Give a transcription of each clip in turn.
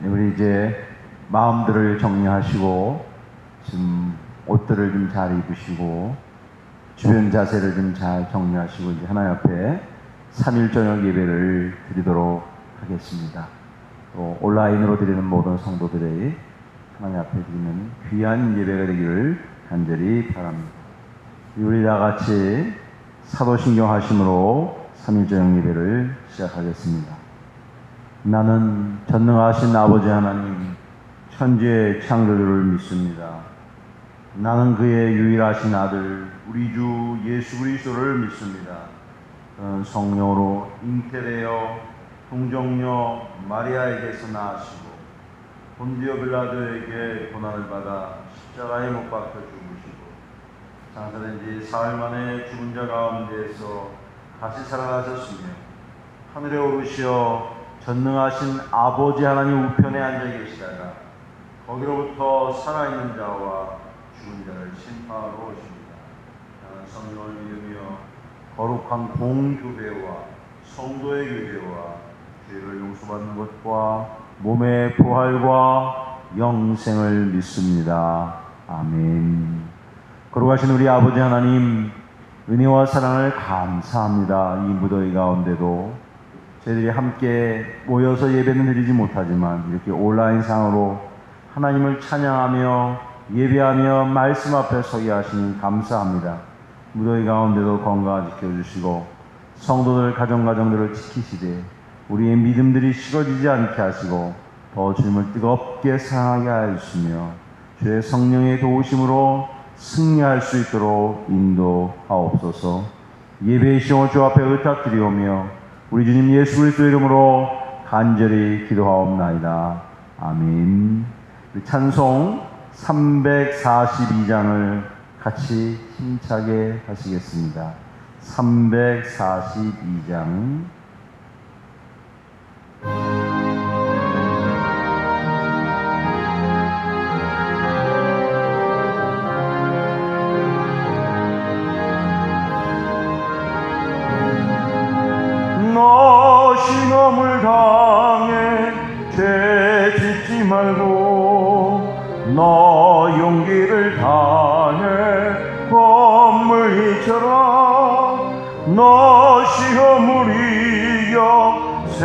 우리 이제 마음들을 정리하시고 지금 옷들을 좀 잘 입으시고 주변 자세를 좀 잘 정리하시고 이제 하나님 앞에 3일 저녁 예배를 드리도록 하겠습니다. 또 온라인으로 드리는 모든 성도들의 하나님 앞에 드리는 귀한 예배가 되기를 간절히 바랍니다. 우리 다 같이 사도신경 하심으로 3일 저녁 예배를 시작하겠습니다. 나는 전능하신 아버지 하나님 천지의 창조주를 믿습니다. 나는 그의 유일하신 아들 우리 주 예수 그리스도를 믿습니다. 그는 성령으로 잉태되어 동정녀 마리아에게서 나시고 본디오 빌라도에게 고난을 받아 십자가에 못 박혀 죽으시고 장사된 지 사흘 만에 죽은 자 가운데에서 다시 살아나셨으며 하늘에 오르시어 전능하신 아버지 하나님 우편에 앉아 계시다가 거기로부터 살아있는 자와 죽은 자를 심판하러 오십니다. 나는 성령을 믿으며 거룩한 공교배와 성도의 교제와 죄를 용서받는 것과 몸의 부활과 영생을 믿습니다. 아멘. 거룩하신 우리 아버지 하나님, 은혜와 사랑을 감사합니다. 이 무더위 가운데도 저희들이 함께 모여서 예배는 드리지 못하지만 이렇게 온라인상으로 하나님을 찬양하며 예배하며 말씀 앞에 서게 하시니 감사합니다. 무더위 가운데도 건강 지켜주시고 성도들 가정들을 지키시되 우리의 믿음들이 식어지지 않게 하시고 더 주님을 뜨겁게 사랑하게 하시며 주의 성령의 도우심으로 승리할 수 있도록 인도하옵소서. 예배의 시험을 주 앞에 의탁드리오며 우리 주님 예수 그리스도의 이름으로 간절히 기도하옵나이다. 아멘. 찬송 342장을 같이 힘차게 하시겠습니다. 342장. 너 시험을 당해 죄 짓지 말고 너 용기를 다해 건물 이쳐라. 너 시험을 이겨 새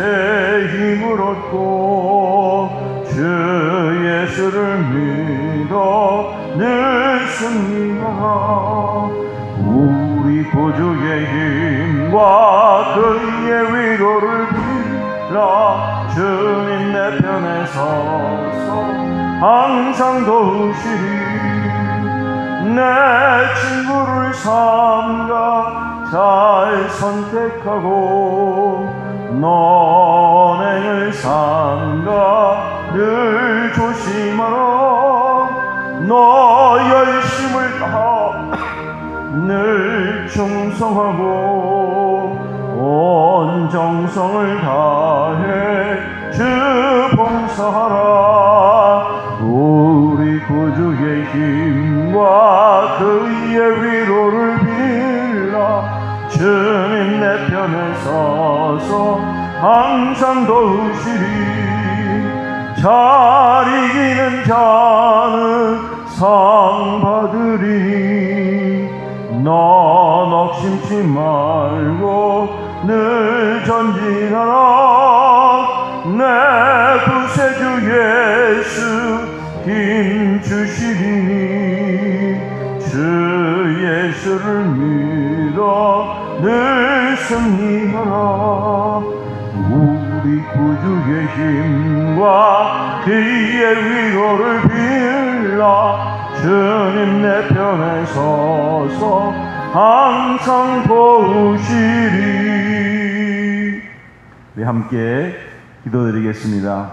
힘을 얻고 주 예수를 믿어 늘 승리하라. 우리 구주의 힘과 그의 위로를 빌라. 주님 내 편에 서서 항상 도우시리. 내 친구를 삼가 잘 선택하고 너행을 삼가 늘 조심하라. 너 열심을 다하 늘 충성하고 온 정성을 다해 주 봉사하라. 우리 구주의 힘과 그의 위로를 빌라. 주님 내 편에 서서 항상 도우시리. 잘 이기는 자는 상 받으리니 너 녹심치 말고 늘 전진하라. 내 구세주 예수 힘 주시리니 주 예수를 믿어 늘 승리하라. 우리 구주의 힘과 그의 위로를 빌라. 주님 내 편에 서서 항상 도우시리. 우리 함께 기도드리겠습니다.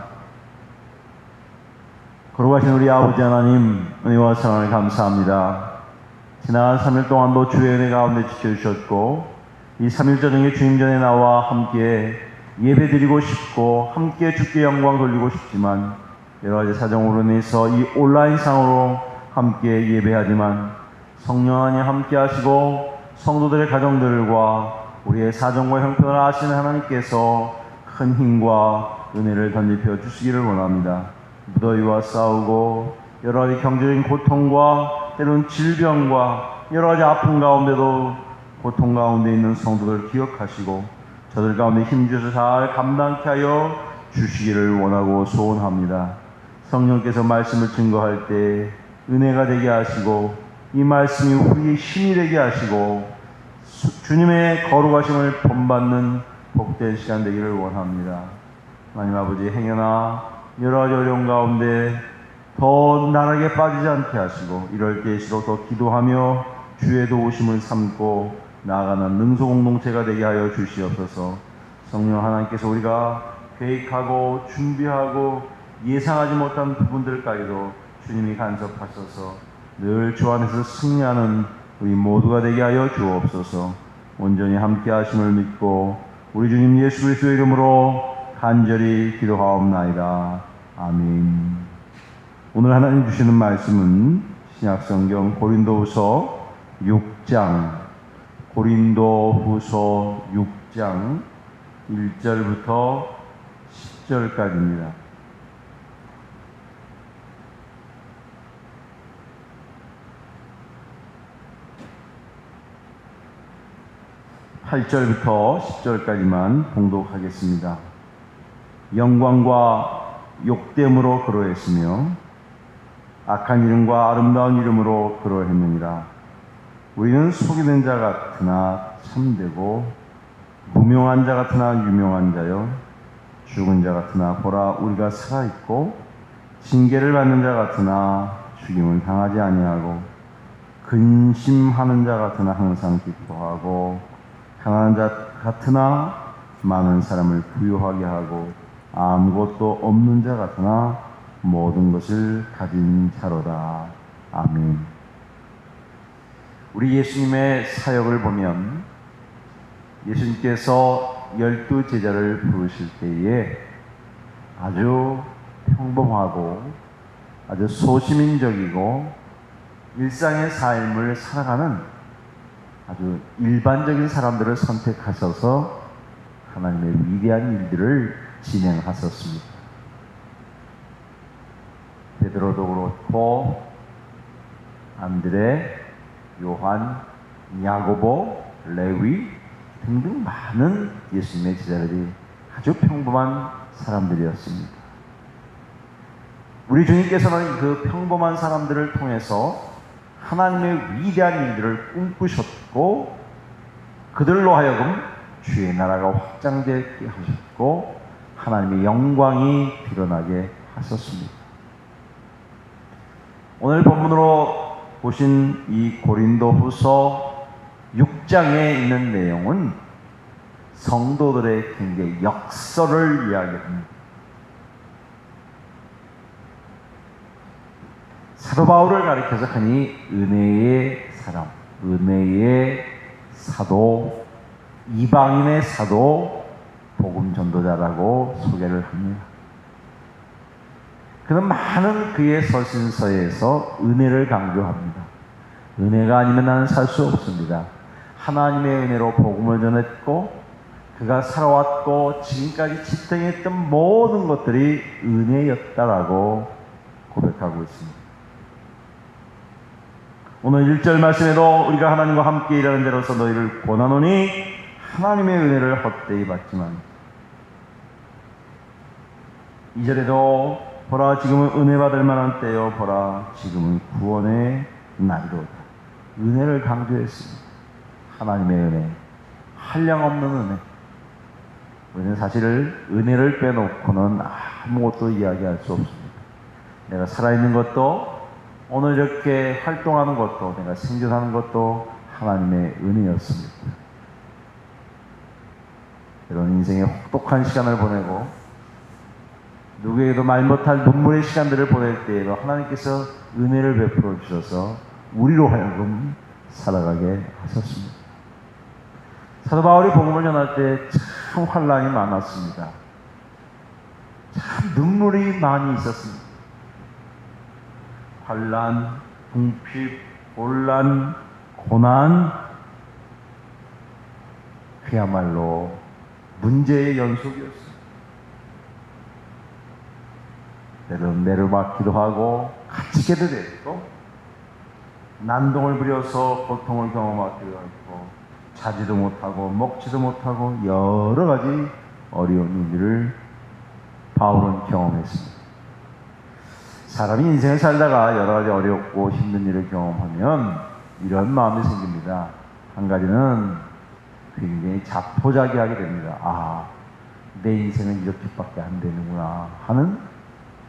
거룩하신 우리 아버지 하나님, 은혜와 사랑을 감사합니다. 지난 3일 동안도 주의 은혜 가운데 지켜주셨고 이 3일 저녁에 주님 전에 나와 함께 예배드리고 싶고 함께 주께 영광 돌리고 싶지만 여러 가지 사정으로 인해서 이 온라인상으로 함께 예배하지만 성령 하나님 함께 하시고 성도들의 가정들과 우리의 사정과 형편을 아시는 하나님께서 큰 힘과 은혜를 덧입혀 주시기를 원합니다. 무더위와 싸우고 여러 가지 경제적인 고통과 때로는 질병과 여러 가지 아픔 가운데도 고통 가운데 있는 성도들 기억하시고 저들 가운데 힘주셔서 잘 감당케 하여 주시기를 원하고 소원합니다. 성령께서 말씀을 증거할 때 은혜가 되게 하시고 이 말씀이 우리의 힘이 되게 하시고 주님의 거룩하심을 본받는 복된 시간 되기를 원합니다. 하나님 아버지, 행여나 여러 가지 어려움 가운데 더 나락에 빠지지 않게 하시고 이럴 때일수록 더 기도하며 주의 도우심을 삼고 나아가는 능소 공동체가 되게 하여 주시옵소서. 성령 하나님께서 우리가 계획하고 준비하고 예상하지 못한 부분들까지도 주님이 간섭하셔서 늘 주 안에서 승리하는 우리 모두가 되게 하여 주옵소서. 온전히 함께 하심을 믿고 우리 주님 예수 그리스도의 이름으로 간절히 기도하옵나이다. 아멘. 오늘 하나님 주시는 말씀은 신약성경 고린도후서 6장 고린도후서 6장 1절부터 10절까지입니다. (8절부터) (10절까지만) 봉독하겠습니다. 영광과 욕됨으로 그러했으며 악한 이름과 아름다운 이름으로 그러했느니라. 우리는 속이는 자 같으나 참되고 무명한 자 같으나 유명한 자요 죽은 자 같으나 보라 우리가 살아있고 징계를 받는 자 같으나 죽임을 당하지 아니하고 근심하는 자 같으나 항상 기뻐하고 가난한 자 같으나 많은 사람을 부유하게 하고 아무것도 없는 자 같으나 모든 것을 가진 자로다. 아멘. 우리 예수님의 사역을 보면 예수님께서 12제자를 부르실 때에 아주 평범하고 아주 소시민적이고 일상의 삶을 살아가는 아주 일반적인 사람들을 선택하셔서 하나님의 위대한 일들을 진행하셨습니다. 베드로도 그렇고 안드레, 요한, 야고보, 레위 등등 많은 예수님의 제자들이 아주 평범한 사람들이었습니다. 우리 주님께서는 그 평범한 사람들을 통해서 하나님의 위대한 일들을 꿈꾸셨고 그들로 하여금 주의 나라가 확장되게 하셨고 하나님의 영광이 드러나게 하셨습니다. 오늘 본문으로 보신 이 고린도후서 6장에 있는 내용은 성도들의 굉장히 역설을 이야기합니다. 사도 바울을 가리켜서 흔히 은혜의 사람, 은혜의 사도, 이방인의 사도, 복음 전도자라고 소개를 합니다. 그는 많은 그의 서신서에서 은혜를 강조합니다. 은혜가 아니면 나는 살 수 없습니다. 하나님의 은혜로 복음을 전했고 그가 살아왔고 지금까지 지탱했던 모든 것들이 은혜였다라고 고백하고 있습니다. 오늘 1절 말씀에도 우리가 하나님과 함께 일하는 자로서 너희를 권하노니 하나님의 은혜를 헛되이 받지만 2절에도 보라 지금은 은혜 받을 만한 때요 보라 지금은 구원의 날이로다. 은혜를 강조했습니다. 하나님의 은혜, 한량없는 은혜. 우리는 사실 은혜를 빼놓고는 아무것도 이야기할 수 없습니다. 내가 살아있는 것도 오늘 이렇게 활동하는 것도 내가 생존하는 것도 하나님의 은혜였습니다. 이런 인생의 혹독한 시간을 보내고 누구에게도 말 못할 눈물의 시간들을 보낼 때에도 하나님께서 은혜를 베풀어 주셔서 우리로 하여금 살아가게 하셨습니다. 사도 바울이 복음을 전할 때 참 환난이 많았습니다. 참 눈물이 많이 있었습니다. 환난, 궁핍, 곤란, 고난, 그야말로 문제의 연속이었습니다. 때로는 매를 맞기도 하고 갇히게도 되고 난동을 부려서 고통을 경험하기도 하고 자지도 못하고 먹지도 못하고 여러 가지 어려운 일들을 바울은 경험했습니다. 사람이 인생을 살다가 여러 가지 어렵고 힘든 일을 경험하면 이런 마음이 생깁니다. 한 가지는 굉장히 자포자기하게 됩니다. 아, 내 인생은 이렇게밖에 안 되는구나 하는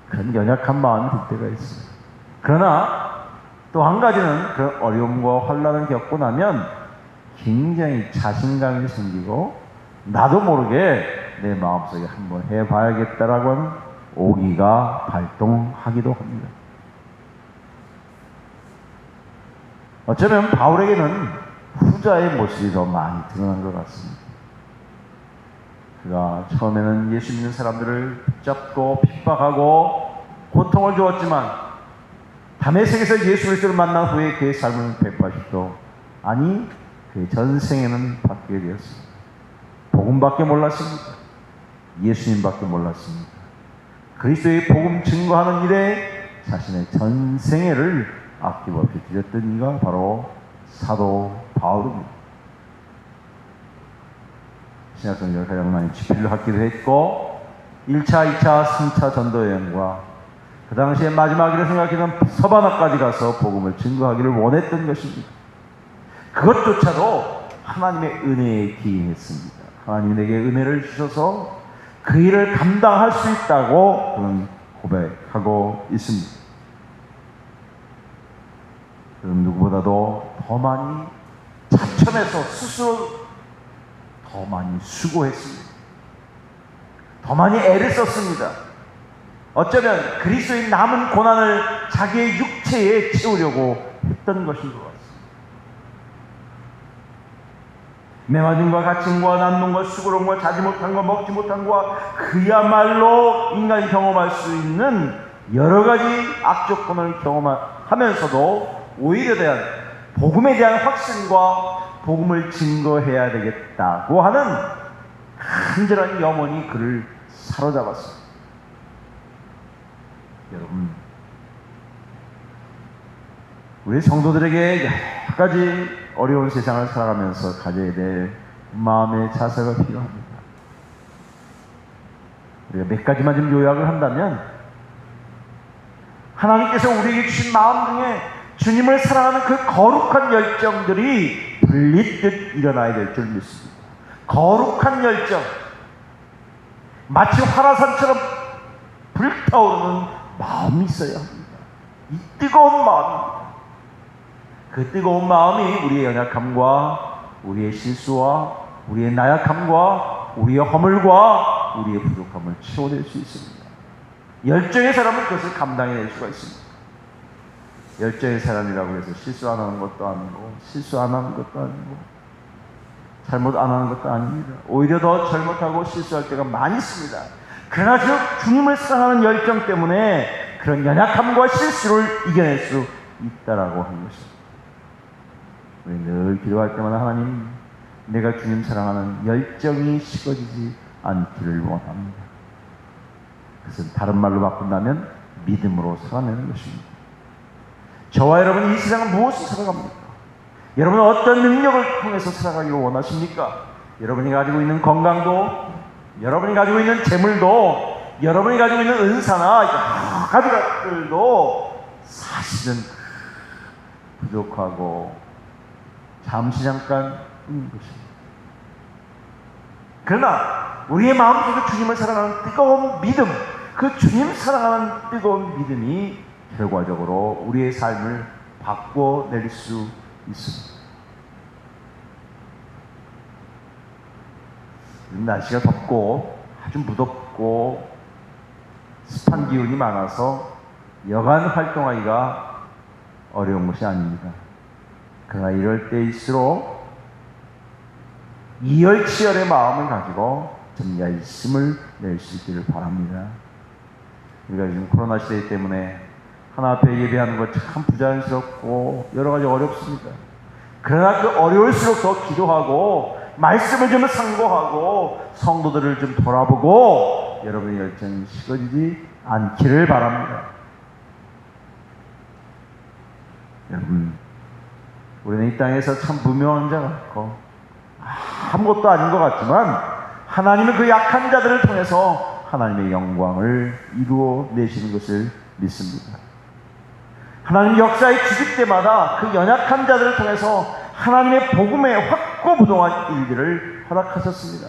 그런 연약한 마음이 들 때가 있어요. 그러나 또 한 가지는 그런 어려움과 환난을 겪고 나면 굉장히 자신감이 생기고 나도 모르게 내 마음속에 한번 해봐야겠다라고 하는 오기가 발동하기도 합니다. 어쩌면 바울에게는 후자의 모습이 더 많이 드러난 것 같습니다. 그가 처음에는 예수 믿는 사람들을 붙잡고 핍박하고 고통을 주었지만 다메섹에서 예수 그리스도를 만난 후에 그의 삶은 180도 아니 그의 전생에는 바뀌게 되었습니다. 복음밖에 몰랐습니다. 예수님밖에 몰랐습니다. 그리스도의 복음 증거하는 일에 자신의 전생애를 아낌없이 드렸던 이가 바로 사도 바울입니다. 신약성경을 가장 많이 집필을 하기도 했고 1차, 2차, 3차 전도여행과 그 당시에 마지막이라 생각했던 서바나까지 가서 복음을 증거하기를 원했던 것입니다. 그것조차도 하나님의 은혜에 기인했습니다. 하나님이 내게 은혜를 주셔서 그 일을 감당할 수 있다고 그는 고백하고 있습니다. 그럼 누구보다도 더 많이 자천해서 스스로 더 많이 수고했습니다. 더 많이 애를 썼습니다. 어쩌면 그리스도의 남은 고난을 자기의 육체에 채우려고 했던 것인 것 같습니다. 매맞음과 갇힘과 난동과 수고로움과 자지 못한 것 먹지 못한 것과 그야말로 인간이 경험할 수 있는 여러 가지 악조건을 경험하면서도 오히려 대한 복음에 대한 확신과 복음을 증거해야 되겠다고 하는 간절한 염원이 그를 사로잡았습니다. 여러분, 우리 성도들에게 여러 가지 어려운 세상을 살아가면서 가져야 될 마음의 자세가 필요합니다. 우리가 몇 가지만 좀 요약을 한다면 하나님께서 우리에게 주신 마음 중에 주님을 사랑하는 그 거룩한 열정들이 불릿듯 일어나야 될 줄 믿습니다. 거룩한 열정, 마치 화라산처럼 불타오르는 마음이 있어야 합니다. 이 뜨거운 마음입니다. 그 뜨거운 마음이 우리의 연약함과 우리의 실수와 우리의 나약함과 우리의 허물과 우리의 부족함을 채워낼 수 있습니다. 열정의 사람은 그것을 감당해낼 수가 있습니다. 열정의 사람이라고 해서 실수 안 하는 것도 아니고 실수 안 하는 것도 아니고 잘못 안 하는 것도 아닙니다. 오히려 더 잘못하고 실수할 때가 많이 있습니다. 그러나 주님을 사랑하는 열정 때문에 그런 연약함과 실수를 이겨낼 수 있다라고 하는 것입니다. 우리 늘 기도할 때마다 하나님, 내가 주님 사랑하는 열정이 식어지지 않기를 원합니다. 그것은 다른 말로 바꾼다면 믿음으로 살아내는 것입니다. 저와 여러분이 이 세상을 무엇을 살아갑니까? 여러분은 어떤 능력을 통해서 살아가기를 원하십니까? 여러분이 가지고 있는 건강도, 여러분이 가지고 있는 재물도, 여러분이 가지고 있는 은사나 여러 가지 것들도 사실은 부족하고 잠시 잠깐 뿐인 것입니다. 그러나 우리의 마음속에 주님을 사랑하는 뜨거운 믿음, 그 주님 사랑하는 뜨거운 믿음이 결과적으로 우리의 삶을 바꿔낼 수 있습니다. 날씨가 덥고 아주 무덥고 습한 기운이 많아서 여간 활동하기가 어려운 것이 아닙니다. 그러나 이럴 때일수록 이열치열의 마음을 가지고 좀 열심을 낼 수 있기를 바랍니다. 우리가 지금 코로나 시대 때문에 하나 앞에 예배하는 것 참 부자연스럽고 여러 가지 어렵습니다. 그러나 그 어려울수록 더 기도하고 말씀을 좀 상고하고 성도들을 좀 돌아보고 여러분의 열정이 식어지지 않기를 바랍니다. 여러분, 우리는 이 땅에서 참 무명한 자 같고 아무것도 아닌 것 같지만 하나님은 그 약한 자들을 통해서 하나님의 영광을 이루어 내시는 것을 믿습니다. 하나님 역사에 주실 때마다 그 연약한 자들을 통해서 하나님의 복음에 확고부동한 일들을 허락하셨습니다.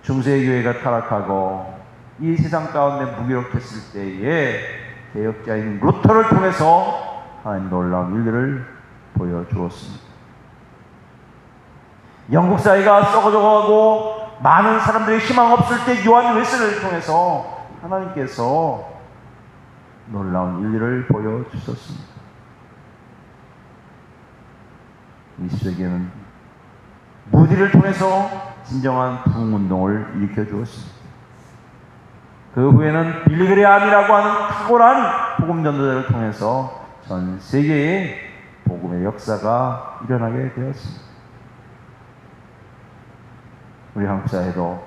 중세의 교회가 타락하고 이 세상 가운데 무기력했을 때에 개혁자인 루터를 통해서 하나님 놀라운 일들을 보여주었습니다. 영국 사회가 썩어져가고 많은 사람들이 희망 없을 때 요한 웨슬리를 통해서 하나님께서 놀라운 일들을 보여주셨습니다. 20세기에는 무디를 통해서 진정한 부흥운동을 일으켜주었습니다. 그 후에는 빌리그레암이라고 하는 탁월한 복음전도자를 통해서 전 세계에 복음의 역사가 일어나게 되었습니다. 우리 한국 사회도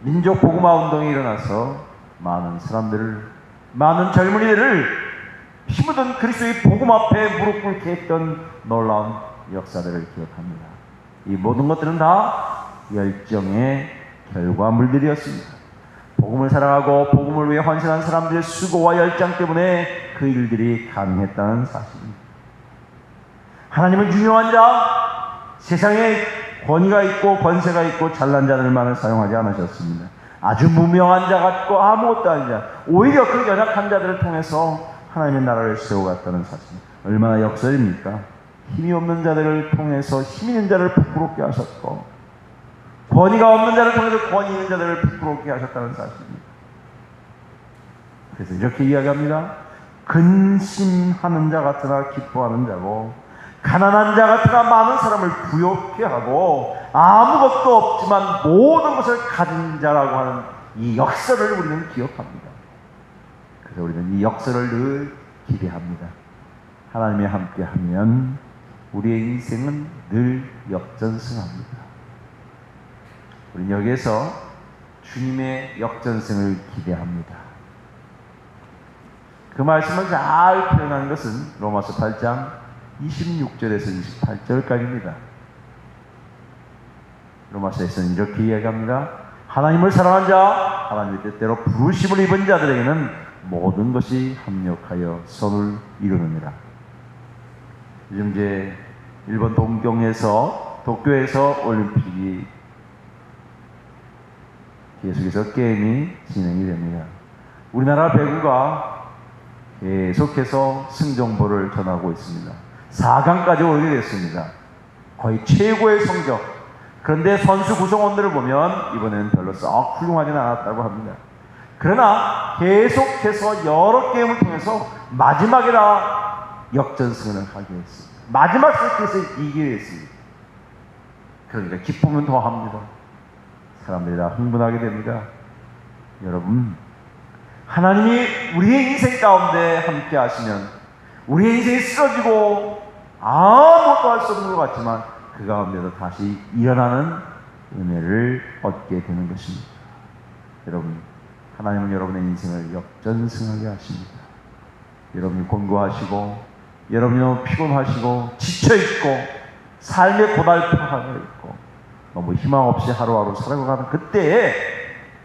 민족 복음화 운동이 일어나서 많은 사람들을, 많은 젊은이들을 힘얻은 그리스도의 복음 앞에 무릎 꿇게 했던 놀라운 역사들을 기억합니다. 이 모든 것들은 다 열정의 결과물들이었습니다. 복음을 사랑하고 복음을 위해 헌신한 사람들의 수고와 열정 때문에 그 일들이 가능했다는 사실입니다. 하나님은 유명한 자, 세상에 권위가 있고 권세가 있고 잘난 자들만을 사용하지 않으셨습니다. 아주 무명한 자 같고 아무것도 아닌 자, 오히려 그 연약한 자들을 통해서 하나님의 나라를 세워갔다는 사실, 얼마나 역설입니까? 힘이 없는 자들을 통해서 힘 있는 자를 부끄럽게 하셨고, 권위가 없는 자를 통해서 권위 있는 자들을 부끄럽게 하셨다는 사실입니다. 그래서 이렇게 이야기합니다. 근심하는 자 같으나 기뻐하는 자고, 가난한 자 같으나 많은 사람을 부욕해 하고, 아무것도 없지만 모든 것을 가진 자라고 하는 이 역사를 우리는 기억합니다. 그래서 우리는 이 역사를 늘 기대합니다. 하나님이 함께하면 우리의 인생은 늘 역전승합니다. 우리는 여기에서 주님의 역전승을 기대합니다. 그 말씀을 잘 표현하는 것은 로마서 8장 26절에서 28절까지입니다. 로마서에서는 이렇게 이야기합니다. 하나님을 사랑한 자, 하나님의 뜻대로 부르심을 입은 자들에게는 모든 것이 합력하여 선을 이루느니라. 요즘 이제 일본 도쿄에서 올림픽이 계속해서 게임이 진행이 됩니다. 우리나라 배구가 계속해서 승정보를 전하고 있습니다. 4강까지 오르게 됐습니다. 거의 최고의 성적. 그런데 선수 구성원들을 보면 이번에는 별로 썩 훌륭하지는 않았다고 합니다. 그러나 계속해서 여러 게임을 통해서 마지막에다 역전승을 하게 했습니다. 마지막 세트에서 이기게 했습니다. 그러니까 기쁨은 더합니다. 사람들이 다 흥분하게 됩니다. 여러분, 하나님이 우리의 인생 가운데 함께 하시면 우리의 인생이 쓰러지고 아무것도 할 수 없는 것 같지만 그 가운데도 다시 일어나는 은혜를 얻게 되는 것입니다. 여러분, 하나님은 여러분의 인생을 역전승하게 하십니다. 여러분이 곤고하시고, 여러분이 너무 피곤하시고 지쳐있고 삶의 고달픔하고 있고 너무 희망 없이 하루하루 살아가는 그때에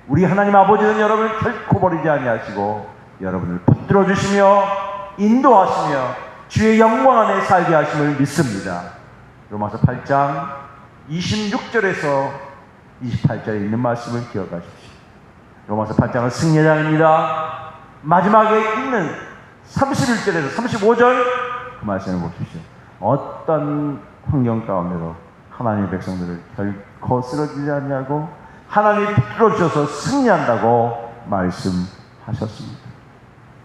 우리 하나님 아버지는 여러분을 결코 버리지 아니하시고 여러분을 붙들어 주시며 인도하시며 주의 영광 안에 살게 하심을 믿습니다. 로마서 8장 26절에서 28절에 있는 말씀을 기억하십시오. 로마서 8장은 승리의 장입니다. 마지막에 있는 31절에서 35절 그 말씀을 보십시오. 어떤 환경 가운데도 하나님의 백성들을 결코 쓰러지지 않냐고 하나님이 붙들어주셔서 승리한다고 말씀하셨습니다.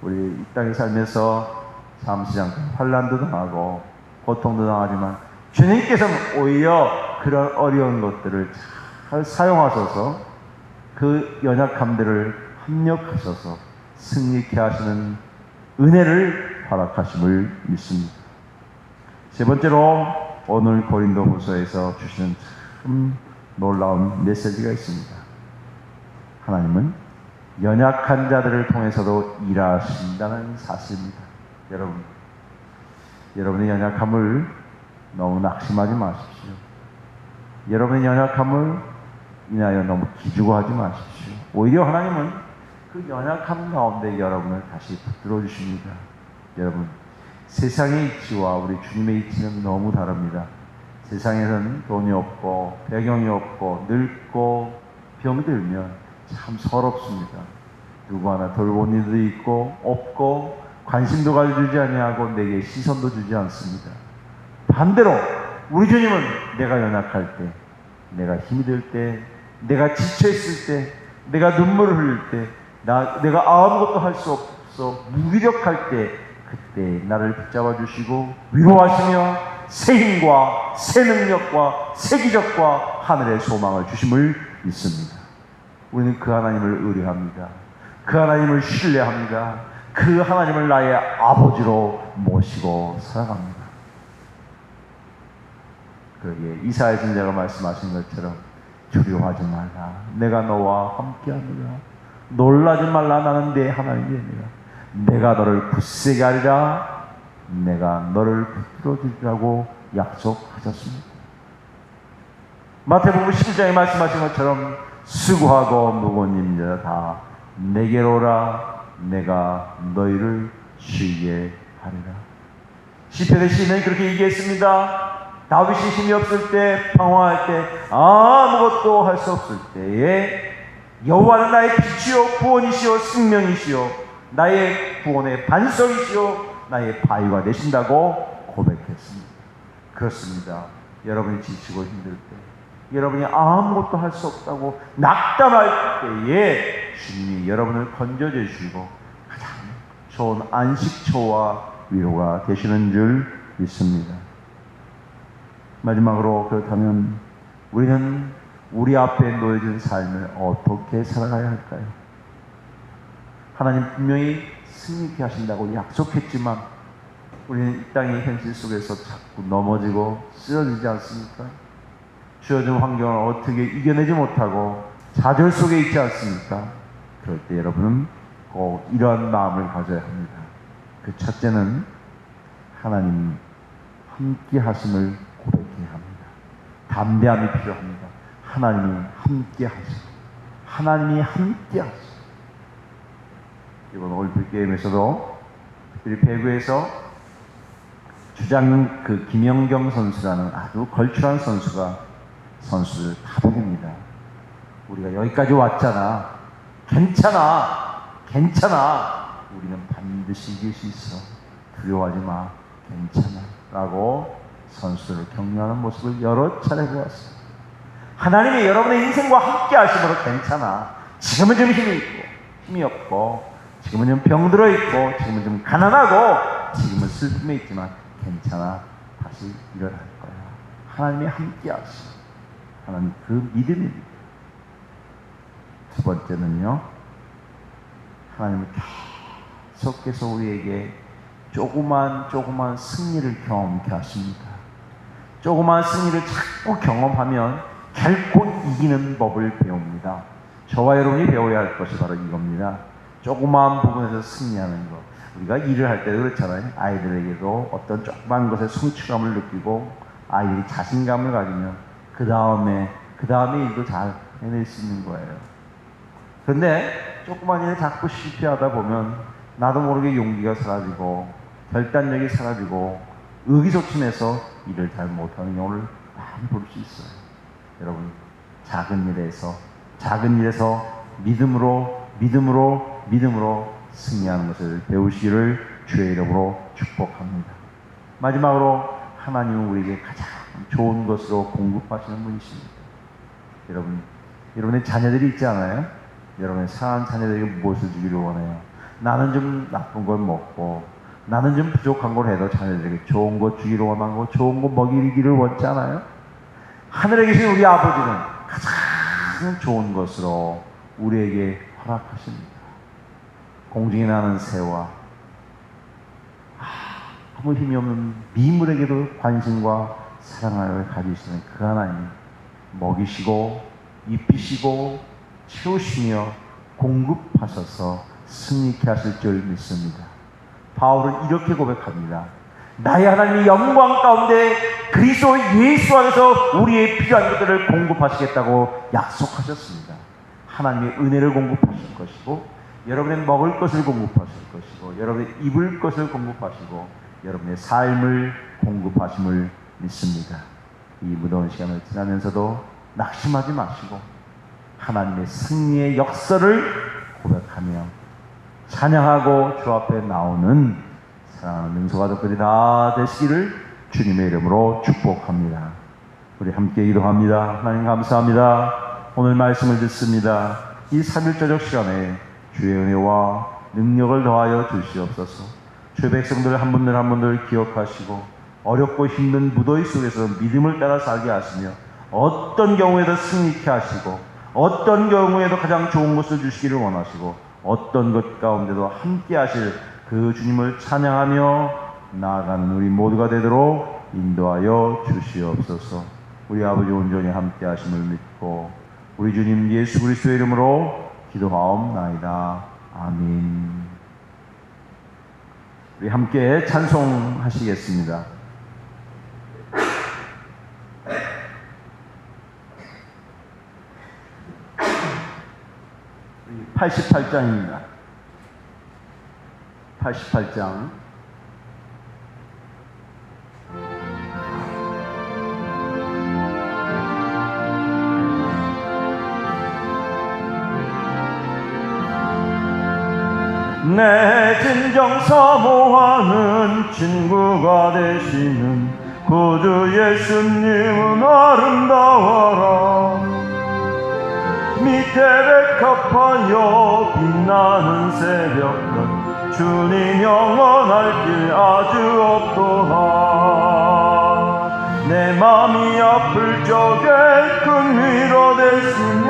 우리 이 땅에 살면서 잠시 잠깐 환난도 당하고 고통도 당하지만 주님께서는 오히려 그런 어려운 것들을 잘 사용하셔서 그 연약함들을 합력하셔서 승리케 하시는 은혜를 허락하심을 믿습니다. 세 번째로 오늘 고린도후서에서 주시는 참 놀라운 메시지가 있습니다. 하나님은 연약한 자들을 통해서도 일하신다는 사실입니다. 여러분의 연약함을 너무 낙심하지 마십시오. 여러분의 연약함을 인하여 너무 기죽어하지 마십시오. 오히려 하나님은 그 연약함 가운데 여러분을 다시 붙들어 주십니다. 여러분, 세상의 이치와 우리 주님의 이치는 너무 다릅니다. 세상에서는 돈이 없고 배경이 없고 늙고 병들면 참 서럽습니다. 누구 하나 돌본 일도 있고 없고 관심도 가져주지 아니하고 내게 시선도 주지 않습니다. 반대로 우리 주님은 내가 연약할 때, 내가 힘이 들 때, 내가 지쳐있을 때, 내가 눈물을 흘릴 때, 내가 아무것도 할 수 없어 무기력할 때, 그때 나를 붙잡아 주시고 위로하시며 새 힘과 새 능력과 새 기적과 하늘의 소망을 주심을 믿습니다. 우리는 그 하나님을 의뢰합니다. 그 하나님을 신뢰합니다. 그 하나님을 나의 아버지로 모시고 살아갑니다. 그러기에 이사야 선지자가 말씀하신 것처럼 두려워하지 말라. 내가 너와 함께하노라. 놀라지 말라. 나는 내 하나님이니라. 내가 너를 굳세게 하리라. 내가 너를 붙들어 주리라고 약속하셨습니다. 마태복음 11장에 말씀하신 것처럼 수고하고 무거운 짐자 다 내게로 오라. 내가 너희를 쉬게 하리라. 시편의 시인은 그렇게 얘기했습니다. 다윗이 힘이 없을 때, 방황할 때, 아무것도 할 수 없을 때에 여호와는 나의 빛이요 구원이시요 생명이시요 나의 구원의 반석이시요 나의 바위가 되신다고 고백했습니다. 그렇습니다. 여러분이 지치고 힘들 때, 여러분이 아무것도 할 수 없다고 낙담할 때에 주님이 여러분을 건져주시고 가장 좋은 안식처와 위로가 되시는 줄 믿습니다. 마지막으로 그렇다면 우리는 우리 앞에 놓여진 삶을 어떻게 살아가야 할까요? 하나님 분명히 승리케 하신다고 약속했지만 우리는 이 땅의 현실 속에서 자꾸 넘어지고 쓰러지지 않습니까? 주어진 환경을 어떻게 이겨내지 못하고 좌절 속에 있지 않습니까? 그럴 때 여러분은 꼭 이러한 마음을 가져야 합니다. 그 첫째는 하나님 함께 하심을 고백해야 합니다. 담대함이 필요합니다. 하나님이 함께 하시고 하나님이 함께 하시고 이번 올림픽 게임에서도 특별히 배구에서 주장 김연경 선수라는 아주 걸출한 선수가 선수를 다독입니다. 우리가 여기까지 왔잖아. 괜찮아. 우리는 반드시 이길 수 있어. 두려워하지 마. 괜찮아. 라고 선수들을 격려하는 모습을 여러 차례 보았어요. 하나님이 여러분의 인생과 함께 하심으로 괜찮아. 지금은 좀 힘이 있고 힘이 없고 지금은 좀 병들어 있고 지금은 좀 가난하고 지금은 슬픔에 있지만 괜찮아. 다시 일어날 거야. 하나님이 함께 하시고 하나님 그 믿음입니다. 두 번째는요. 하나님은 계속해서 우리에게 조그만 승리를 경험케 하십니다. 조그만 승리를 자꾸 경험하면 결코 이기는 법을 배웁니다. 저와 여러분이 배워야 할 것이 바로 이겁니다. 조그마한 부분에서 승리하는 것. 우리가 일을 할 때도 그렇잖아요. 아이들에게도 어떤 조그만 것에 성취감을 느끼고 아이들이 자신감을 가지면 그 다음에 일도 잘 해낼 수 있는 거예요. 그런데 조그만 일에 자꾸 실패하다 보면 나도 모르게 용기가 사라지고 결단력이 사라지고 의기소침해서 일을 잘 못하는 경우를 많이 볼 수 있어요. 여러분, 작은 일에서 믿음으로 승리하는 것을 배우시기를 주의 이름으로 축복합니다. 마지막으로 하나님은 우리에게 가장 좋은 것으로 공급하시는 분이십니다. 여러분의 자녀들이 있지 않아요? 여러분의 사랑하는 자녀들에게 무엇을 주기를 원해요? 나는 좀 나쁜 걸 먹고 나는 좀 부족한 걸 해도 자녀들에게 좋은 것 주기를 원하고 좋은 것 먹이기를 원치 않아요? 하늘에 계신 우리 아버지는 가장 좋은 것으로 우리에게 허락하십니다. 공중에 나는 새와 아무 힘이 없는 미물에게도 관심과 사랑을 가지시는 그 하나님, 먹이시고 입히시고 채우시며 공급하셔서 승리케 하실 줄 믿습니다. 바울은 이렇게 고백합니다. 나의 하나님이 영광 가운데 그리스도 예수 안에서 우리의 필요한 것들을 공급하시겠다고 약속하셨습니다. 하나님의 은혜를 공급하실 것이고, 여러분의 먹을 것을 공급하실 것이고, 여러분의 입을 것을 공급하시고, 여러분의 삶을 공급하심을 믿습니다. 이 무더운 시간을 지나면서도 낙심하지 마시고 하나님의 승리의 역사를 고백하며 찬양하고 주 앞에 나오는 사랑하는 능소가족들이 다 되시기를 주님의 이름으로 축복합니다. 우리 함께 기도합니다. 하나님 감사합니다. 오늘 말씀을 듣습니다. 이 3일 저녁 시간에 주의 은혜와 능력을 더하여 주시옵소서. 주의 백성들 한 분들 한 분들 기억하시고 어렵고 힘든 무더위 속에서 믿음을 따라 살게 하시며 어떤 경우에도 승리케 하시고 어떤 경우에도 가장 좋은 것을 주시기를 원하시고 어떤 것 가운데도 함께 하실 그 주님을 찬양하며 나아가는 우리 모두가 되도록 인도하여 주시옵소서. 우리 아버지 온전히 함께 하심을 믿고 우리 주님 예수 그리스도의 이름으로 기도하옵나이다. 아멘. 우리 함께 찬송하시겠습니다. 88장입니다. 88장. 내 진정 사모하는 친구가 되시는 구주 예수님은 아름다워라. 밑에 백합하여 빛나는 새벽별 주님 영원할 길 아주 없도다. 내 맘이 아플 적에 큰 위로 되시며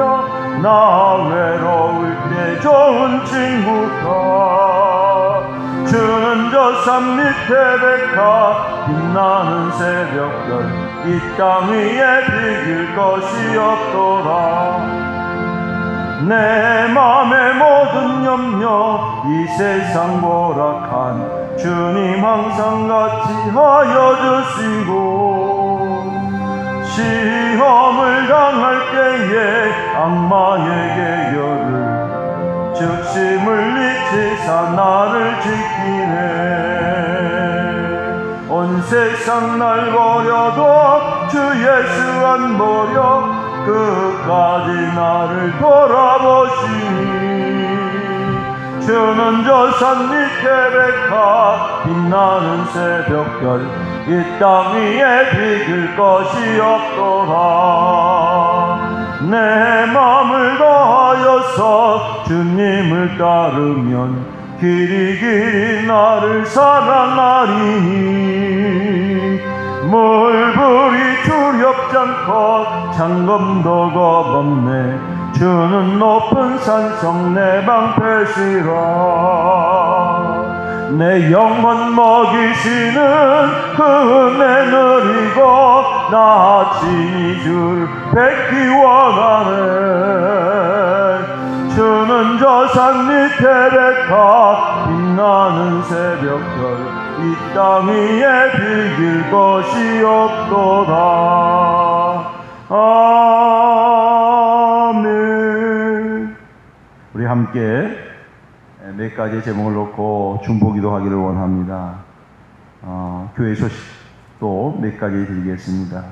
나 외로울 때 좋은 친구다. 주는 저 산 밑에 백합 빛나는 새벽별 이 땅 위에 비길 것이 없도다. 내 맘의 모든 염려 이 세상 고락한 주님 항상 같이 하여 주시고 시험을 당할 때에 악마의 계열을 즉시 물리치사 나를 지키네. 온 세상 날 버려도 주 예수 안 버려 끝까지 나를 돌아보시니 주는 저 산 밑에 백합 빛나는 새벽별 이 땅 위에 비길 것이 없도다. 내 맘을 다하여서 주님을 따르면 길이 나를 사랑하리니 물불이 두렵지 않고 창검도 겁없네. 주는 높은 산성 내 방패시라. 내 영혼 먹이시는 그 은혜 누리고 나 친히 주를 뵙기 원하네. 주는 저 산 밑에 백합 빛나는 새벽별 이 땅 위에 비길 것이 없도다. 아멘. 우리 함께 몇 가지 제목을 놓고 중보기도 하기를 원합니다. 교회 소식도 몇 가지 드리겠습니다.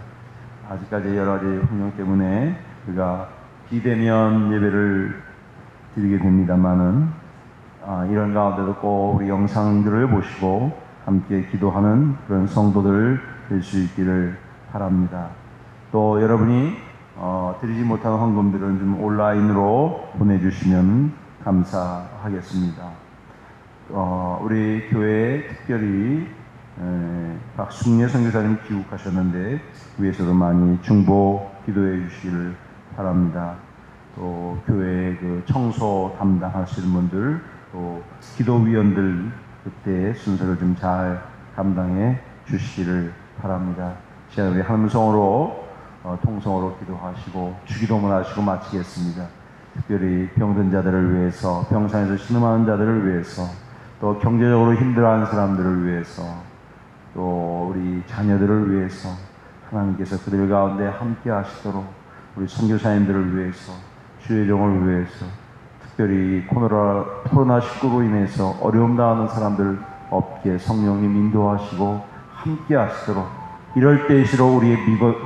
아직까지 여러 가지 환경 때문에 우리가 비대면 예배를 드리게 됩니다만은 이런 가운데도 꼭 우리 영상들을 보시고 함께 기도하는 그런 성도들 될 수 있기를 바랍니다. 또 여러분이 드리지 못한 헌금들은 좀 온라인으로 보내주시면 감사하겠습니다. 우리 교회에 특별히 박순례 선교사님 귀국하셨는데 위에서도 많이 중보 기도해 주시기를 바랍니다. 또 교회 그 청소 담당하시는 분들 또 기도위원들 그때 순서를 좀 잘 감당해 주시기를 바랍니다. 시간 우리 하늘성으로 통성으로 기도하시고 주기도문 하시고 마치겠습니다. 특별히 병든 자들을 위해서, 병상에서 신음하는 자들을 위해서, 또 경제적으로 힘들어하는 사람들을 위해서, 또 우리 자녀들을 위해서 하나님께서 그들 가운데 함께 하시도록, 우리 선교사님들을 위해서, 주의 종을 위해서, 특별히 코로나19로 인해서 어려움 당하는 사람들 없게 성령님 인도하시고 함께 하시도록, 이럴 때일수록 우리의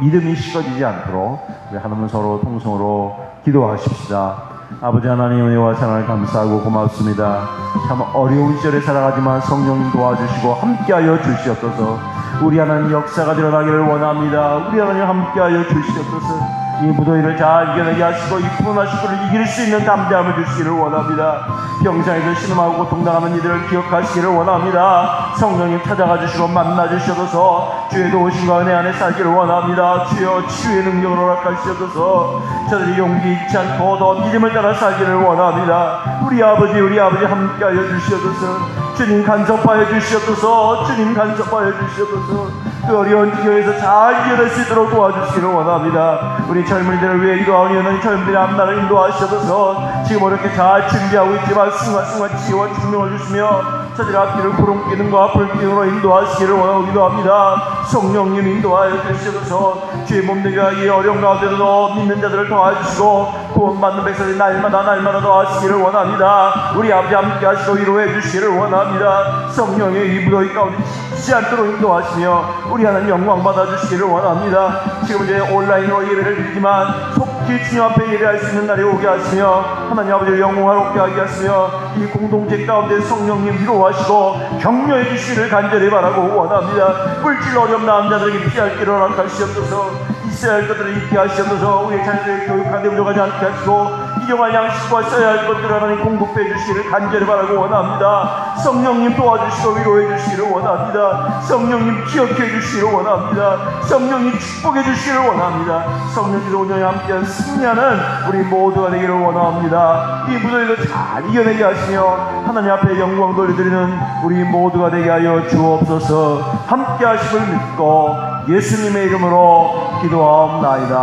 믿음이 식어지지 않도록 우리 하나님 서로 통성으로 기도하십시다. 아버지 하나님, 은혜와 사랑을 감사하고 고맙습니다. 참 어려운 시절에 살아가지만 성령님 도와주시고 함께하여 주시옵소서. 우리 하나님 역사가 드러나기를 원합니다. 우리 하나님 함께하여 주시옵소서. 이 무더위를 잘 이겨내게 하시고 이 코로나19를 이길 수 있는 담대함을 주시기를 원합니다. 병상에서 신음하고 고통당하는 이들을 기억하시기를 원합니다. 성령님 찾아가 주시고 만나 주시옵소서. 주의 도우심과 은혜 안에 살기를 원합니다. 주여 치유의 능력을 허락하시옵소서. 저들이 용기 잃지 않고 더 믿음을 따라 살기를 원합니다. 우리 아버지 함께하여 주시옵소서. 주님 간섭하여 주시옵소서. 주님 간섭하여 주시옵소서. 그 어려운 기회에서 잘 이겨낼 수 있도록 도와주시기를 원합니다. 우리 젊은이들을 위해 기도하오니 하나님 젊은이들의 앞날을 인도하시옵소서. 지금 어렵게 잘 준비하고 있지만 승화 지혜와 증명을 주시며 저들의 앞길을 구름 기능과 불기능으로 인도하시기를 원하기도 합니다. 성령님 인도하여 주시옵소서. 주의 몸되기가 이 어려운 가운데도 믿는 자들을 도와주시고 구원받는 백성들이 날마다 도와주시기를 원합니다. 우리 아버지 함께 하시고 위로해 주시기를 원합니다. 성령의 이 무더위 가운데 지치지 않도록 인도하시며 우리 하나님 영광 받아주시기를 원합니다. 지금 이제 온라인으로 예배를 드리지만 속히 주님 앞에 예배할 수 있는 날이 오게 하시며 하나님 아버지를 영광하게 하게 하시며 이 공동체 가운데 성령님 위로하시고 격려해 주시기를 간절히 바라고 원합니다. 물질 어려움 나은 자들에게 피할 길을 허락하시옵소서. 있어야 할 것들을 잊게 하시옵소서. 우리 자녀들의 교육하는데 부족하지 않게 하시고 일용할 양식과 써야 할 것들을 하나님 공급해 주시기를 간절히 바라고 원합니다. 성령님 도와주시고 위로해 주시기를 원합니다. 성령님 기억해 주시기를 원합니다. 성령님 축복해 주시기를 원합니다. 성령께서 온전히 함께한 승리하는 우리 모두가 되기를 원합니다. 이 무더위를 잘 이겨내게 하시며 하나님 앞에 영광 돌려드리는 우리 모두가 되게 하여 주옵소서. 함께 하심을 믿고 예수님의 이름으로 기도하옵나이다.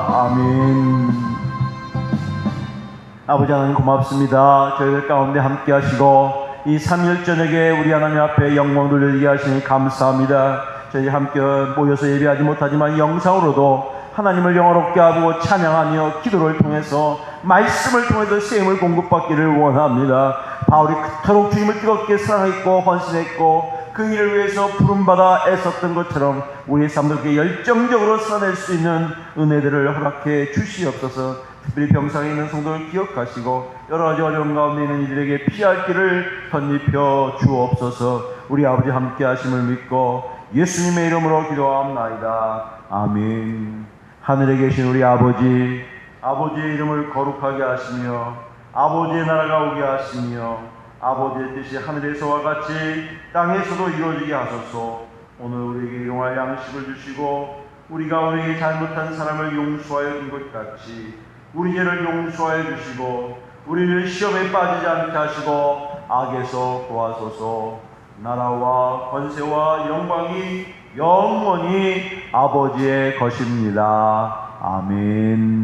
아멘. 아버지 하나님 고맙습니다. 저희들 가운데 함께 하시고 이 3일 저녁에 우리 하나님 앞에 영광 돌리게 하시니 감사합니다. 저희 함께 모여서 예배하지 못하지만 영상으로도 하나님을 영화롭게 하고 찬양하며 기도를 통해서 말씀을 통해서 세움을 공급받기를 원합니다. 바울이 그토록 주님을 뜨겁게 사랑했고 헌신했고 그 일을 위해서 부름받아 애썼던 것처럼 우리의 삶들께 열정적으로 살아낼 수 있는 은혜들을 허락해 주시옵소서. 특별히 병상에 있는 성도를 기억하시고 여러 가지 어려운 가운데 있는 이들에게 피할 길을 덧입혀 주옵소서. 우리 아버지 함께 하심을 믿고 예수님의 이름으로 기도하옵나이다. 아멘. 하늘에 계신 우리 아버지, 아버지의 이름을 거룩하게 하시며 아버지의 나라가 오게 하시며 아버지의 뜻이 하늘에서와 같이 땅에서도 이루어지게 하소서. 오늘 우리에게 일용할 양식을 주시고 우리가 우리에게 잘못한 사람을 용서하여 준 것 같이 우리 죄를 용서하여 주시고 우리를 시험에 빠지지 않게 하시고 악에서 구하소서. 나라와 권세와 영광이 영원히 아버지의 것입니다. 아멘.